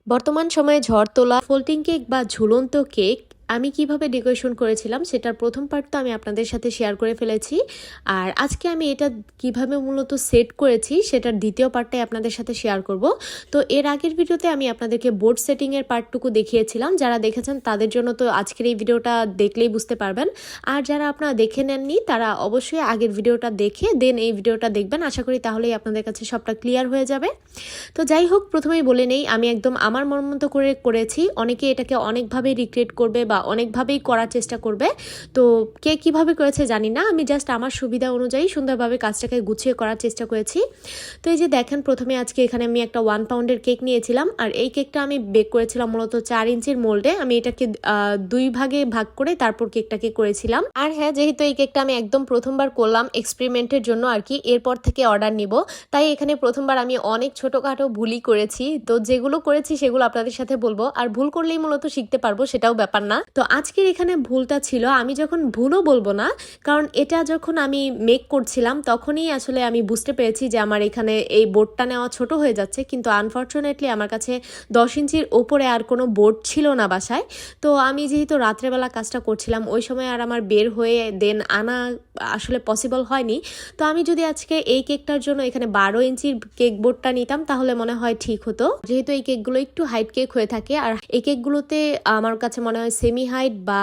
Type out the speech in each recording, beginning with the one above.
বর্তমান সময়ে ঝড় তোলা ফোল্ডিং কেক বা ঝুলন্ত কেক আমি কিভাবে ডেকোরেশন করেছিলাম সেটার প্রথম পার্ট তো আমি আপনাদের সাথে শেয়ার করে ফেলেছি। আর আজকে আমি এটা কিভাবে মূলত সেট করেছি সেটার দ্বিতীয় পার্টটাই আপনাদের সাথে শেয়ার করব। তো এর আগের ভিডিওতে আমি আপনাদেরকে বোর্ড সেটিংয়ের পার্টটুকু দেখিয়েছিলাম। যারা দেখেছেন তাদের জন্য তো আজকের এই ভিডিওটা দেখলেই বুঝতে পারবেন। আর যারা আপনারা দেখে নেননি তারা অবশ্যই আগের ভিডিওটা দেখে দেন এই ভিডিওটা দেখবেন। আশা করি তাহলেই আপনাদের কাছে সবটা ক্লিয়ার হয়ে যাবে। তো যাই হোক, প্রথমেই বলে নেই আমি একদম আমার মন মতো করে করেছি। অনেকে এটাকে অনেকভাবেই রিক্রিয়েট করবে বা অনেকভাবেই করার চেষ্টা করবে। তো কে কিভাবে করেছে জানি না, আমি জাস্ট আমার সুবিধা অনুযায়ী সুন্দরভাবে কাজটাকে গুছিয়ে করার চেষ্টা করেছি। তো এই যে দেখেন, প্রথমে আজকে এখানে আমি একটা 1 পাউন্ডের কেক নিয়েছিলাম। আর এই কেকটা আমি বেক করেছিলাম মূলত 4 ইঞ্চির মোল্ডে। আমি এটাকে 2 ভাগে ভাগ করে তারপর কেকটাকে করেছিলাম। আর হ্যাঁ, যেহেতু এই কেকটা আমি একদম প্রথমবার করলাম এক্সপেরিমেন্টের জন্য আর কি, এরপর থেকে অর্ডার নিব, তাই এখানে প্রথমবার আমি অনেক ছোটোখাটো ভুলই করেছি। তো যেগুলো করেছি সেগুলো আপনাদের সাথে বলবো, আর ভুল করলেই মূলত শিখতে পারবো সেটাও ব্যাপার না। তো আজকের এখানে ভুলটা ছিল, আমি যখন ভুলও বলবো না, কারণ এটা যখন আমি মেক করছিলাম তখনই আসলে আমি বুঝতে পেরেছি যে আমার এখানে এই বোর্ডটা নেওয়া ছোট হয়ে যাচ্ছে। কিন্তু আনফর্চুনেটলি আমার কাছে 10 ইঞ্চির ওপরে আর কোনো বোর্ড ছিল না বাসায়। তো আমি যেহেতু রাত্রেবেলা কাজটা করছিলাম ওই সময় আর আমার বের হয়ে দেন আনা আসলে পসিবল হয়নি। তো আমি যদি আজকে এই কেকটার জন্য এখানে 12 ইঞ্চির কেক বোর্ডটা নিতাম তাহলে মনে হয় ঠিক হতো, যেহেতু এই কেকগুলো একটু হাইট কেক হয়ে থাকে। আর এই কেকগুলোতে আমার কাছে মনে হয় সেমি হাইট বা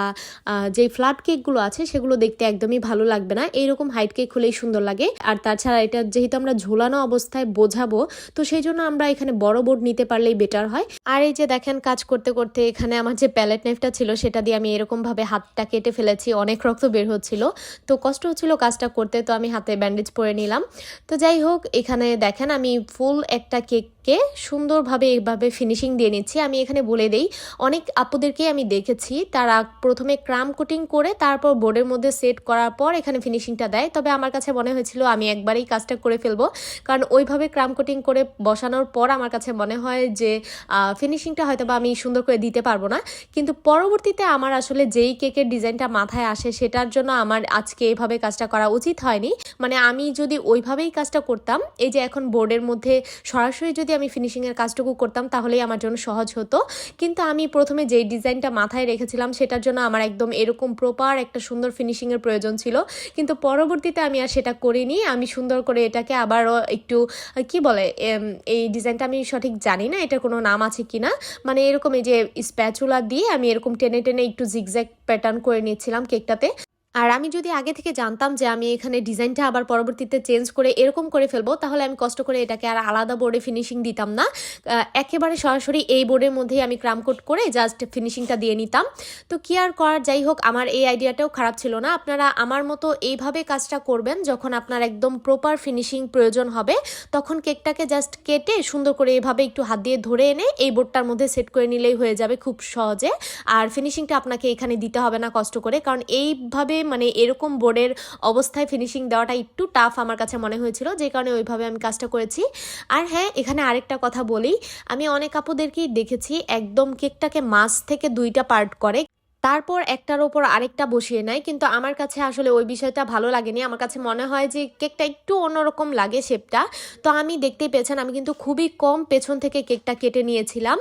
যে ফ্ল্যাট কেকগুলো আছে সেগুলো দেখতে একদমই ভালো লাগবে না, এইরকম হাইট কেক হলেই সুন্দর লাগে। আর তাছাড়া এটা যেহেতু আমরা ঝোলানো অবস্থায় বোঝাবো, তো সেই জন্য আমরা এখানে বড় বোর্ড নিতে পারলেই বেটার হয়। আর এই যে দেখেন, কাজ করতে করতে এখানে আমার যে প্যালেট নাইফটা ছিল সেটা দিয়ে আমি এরকম ভাবে হাতটা কেটে ফেলেছি, অনেক রক্ত বের হচ্ছিল। তো কষ্ট হচ্ছিল কাজটা করতে, তো আমি হাতে ব্যান্ডেজ পরে নিলাম। তো যাই হোক, এখানে দেখেন আমি ফুল একটা কেককে সুন্দরভাবে এইভাবে ফিনিশিং দিয়ে নিচ্ছি। আমি এখানে বলে দেই, অনেক আপুদেরকে আমি দেখেছি তারা প্রথমে ক্রাম কোটিং করে তারপর বোর্ডের মধ্যে সেট করার পর এখানে ফিনিশিংটা দেয়। তবে আমার কাছে মনে হয়েছিল আমি একবারেই কাজটা করে ফেলবো, কারণ ওইভাবে ক্রাম কোটিং করে বসানোর পর আমার কাছে মনে হয় যে ফিনিশিংটা হয়তো বা আমি সুন্দর করে দিতে পারবো না। কিন্তু পরবর্তীতে আমার আসলে যেই কেকের ডিজাইনটা মাথায় আসে সেটার জন্য আমার আজকে এইভাবে কাজটা করা উচিত হয়নি। মানে আমি যদি ওইভাবেই কাজটা করতাম, এই যে এখন বোর্ডের মধ্যে সরাসরি যদি আমি ফিনিশিংয়ের কাজটুকু করতাম তাহলেই আমার জন্য সহজ হতো। কিন্তু আমি প্রথমে যেই ডিজাইনটা মাথায় রেখেছিলাম সেটার জন্য আমার একদম এরকম প্রপার একটা সুন্দর ফিনিশিংয়ের প্রয়োজন ছিল। কিন্তু পরবর্তীতে আমি আর সেটা করিনি। আমি সুন্দর করে এটাকে আবারও একটু কি বলে, এই ডিজাইনটা আমি সঠিক জানি না এটার কোনো নাম আছে কিনা, মানে এরকম এই যে স্প্যাচুলা দিয়ে আমি এরকম টেনে টেনে একটু জিগজ্যাগ প্যাটার্ন করে নিচ্ছিলাম কেকটাতে। আর আমি যদি আগে থেকে জানতাম যে আমি এখানে ডিজাইনটা আবার পরবর্তীতে চেঞ্জ করে এরকম করে ফেলবো, তাহলে আমি কষ্ট করে এটাকে আর আলাদা বোর্ডে ফিনিশিং দিতাম না। একেবারে সরাসরি এই বোর্ডের মধ্যেই আমি ক্রাম কোট করে জাস্ট ফিনিশিংটা দিয়ে নিতাম। তো কি আর করার, যাই হোক, আমার এই আইডিয়াটাও খারাপ ছিল না। আপনারা আমার মতো এইভাবে কাজটা করবেন, যখন আপনার একদম প্রপার ফিনিশিং প্রয়োজন হবে তখন কেকটাকে জাস্ট কেটে সুন্দর করে এভাবে একটু হাত দিয়ে ধরে এনে এই বোর্ডটার মধ্যে সেট করে নিলেই হয়ে যাবে খুব সহজে। আর ফিনিশিংটা আপনাকে এখানে দিতে হবে না কষ্ট করে, কারণ এইভাবে মানে এরকম বোর্ডের অবস্থায় ফিনিশিং দেওয়াটা একটু টাফ আমার কাছে মনে হয়েছিল, যে কারণে ওইভাবে আমি কাজটা করেছি। আর হ্যাঁ, এখানে আরেকটা কথা বলি, আমি অনেক আপুদেরকেই দেখেছি একদম কেকটাকে মাঝ থেকে 2টা পার্ট করে তারপর একটার ওপর আরেকটা বসিয়ে নেয়, কিন্তু আমার কাছে আসলে ওই বিষয়টা ভালো লাগেনি। আমার কাছে মনে হয় যে কেকটা একটু অন্যরকম লাগে শেপটা। তো আমি দেখতেই পেয়েছেন আমি কিন্তু খুবই কম পেছন থেকে কেকটা কেটে নিয়েছিলাম।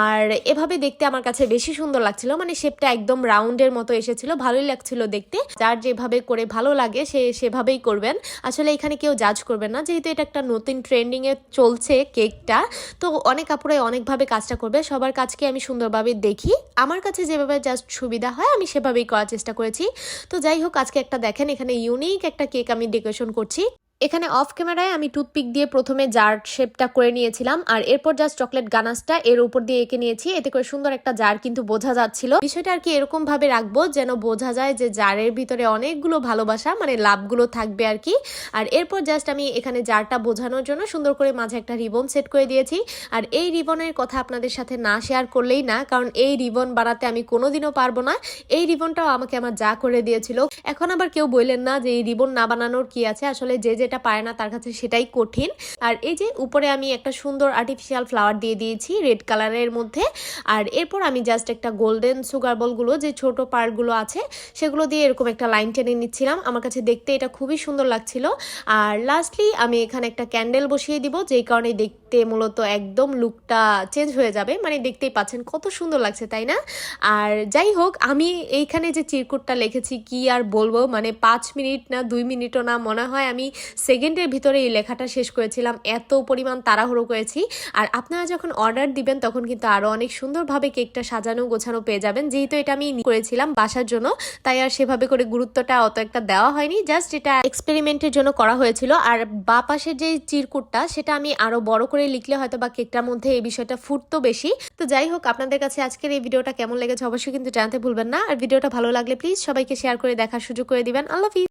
আর এভাবে দেখতে আমার কাছে বেশি সুন্দর লাগছিল, মানে শেপটা একদম রাউন্ডের মতো এসেছিল, ভালোই লাগছিল দেখতে। যার যেভাবে করে ভালো লাগে সে সেভাবেই করবেন, আসলে এখানে কেউ জাজ করবেন না, যেহেতু এটা একটা নতুন ট্রেন্ডিংয়ে চলছে কেকটা। তো অনেক আপুরাই অনেকভাবে কাজটা করবে, সবার কাজকে আমি সুন্দরভাবে দেখি, আমার কাছে যেভাবে জাস্ট সুবিধা হয় আমি সেভাবেই করার চেষ্টা করেছি। তো যাই হোক, আজকে একটা দেখেন এখানে ইউনিক একটা কেক আমি ডেকোরেশন করছি। এখানে অফ ক্যামেরায় আমি টুথপিক দিয়ে প্রথমে জার শেপটা করে নিয়েছিলাম, আর এরপর জাস্ট চকলেট গানাসটা এর উপর দিয়ে এঁকে নিয়েছি, এতে করে সুন্দর একটা জার কিন্তু বোঝা যাচ্ছিল। বিষয়টা আর কি এরকম ভাবে রাখবো যেন বোঝা যায় যে জারের ভিতরে অনেকগুলো ভালোবাসা, মানে লাভগুলো থাকবে আর কি। আর এরপর জাস্ট আমি এখানে জারটা বোঝানোর জন্য সুন্দর করে মাঝে একটা রিবন সেট করে দিয়েছি। আর এই রিবনের কথা আপনাদের সাথে না শেয়ার করলেই না, কারণ এই রিবন বানাতে আমি কোনোদিনও পারবো না। এই রিবনটাও আমাকে আমার যা করে দিয়েছিল। এখন আবার কেউ বললেন না যে এই রিবন না বানানোর কি আছে, আসলে যে যেটা যেটা পারে না তার কাছে সেটাই কঠিন। আর এই যে উপরে আমি একটা সুন্দর আর্টিফিশিয়াল ফ্লাওয়ার দিয়ে দিয়েছি রেড কালারের মধ্যে। আর এরপর আমি জাস্ট একটা গোল্ডেন সুগার বলগুলো যে ছোট পার্টগুলো আছে সেগুলো দিয়ে এরকম একটা লাইন টেনে নিচ্ছিলাম। আমার কাছে দেখতে এটা খুবই সুন্দর লাগছিল। আর লাস্টলি আমি এখানে একটা ক্যান্ডেল বসিয়ে দিব, যেই কারণে দেখতে মূলত একদম লুকটা চেঞ্জ হয়ে যাবে। মানে দেখতেই পাচ্ছেন কত সুন্দর লাগছে, তাই না? আর যাই হোক, আমি এইখানে যে চিরকুটটা লিখেছি কি আর বলবো, মানে 5 মিনিট না 2 মিনিটও না, মনে হয় আমি সেকেন্ডের ভিতরে এই লেখাটা শেষ করেছিলাম, এত পরিমাণ তাড়াহুড়ো করেছি। আর আপনারা যখন অর্ডার দিবেন তখন কিন্তু আরও অনেক সুন্দরভাবে কেকটা সাজানো গোছানো পেয়ে যাবেন। যেহেতু এটা আমি করেছিলাম বাসার জন্য, তাই আর সেভাবে করে গুরুত্বটা অত একটা দেওয়া হয়নি, জাস্ট এটা এক্সপেরিমেন্টের জন্য করা হয়েছিল। আর বা পাশের যে চিরকুটটা সেটা আমি আরো বড় করে লিখলে হয়তো বা কেকটার মধ্যে এই বিষয়টা ফুটতো বেশি। তো যাই হোক, আপনাদের কাছে আজকের এই ভিডিওটা কেমন লেগেছে অবশ্যই কিন্তু জানতে ভুলবেন না। আর ভিডিওটা ভালো লাগলে প্লিজ সবাইকে শেয়ার করে দেখার সুযোগ করে দিবেন। আল্লাহ হাফিজ।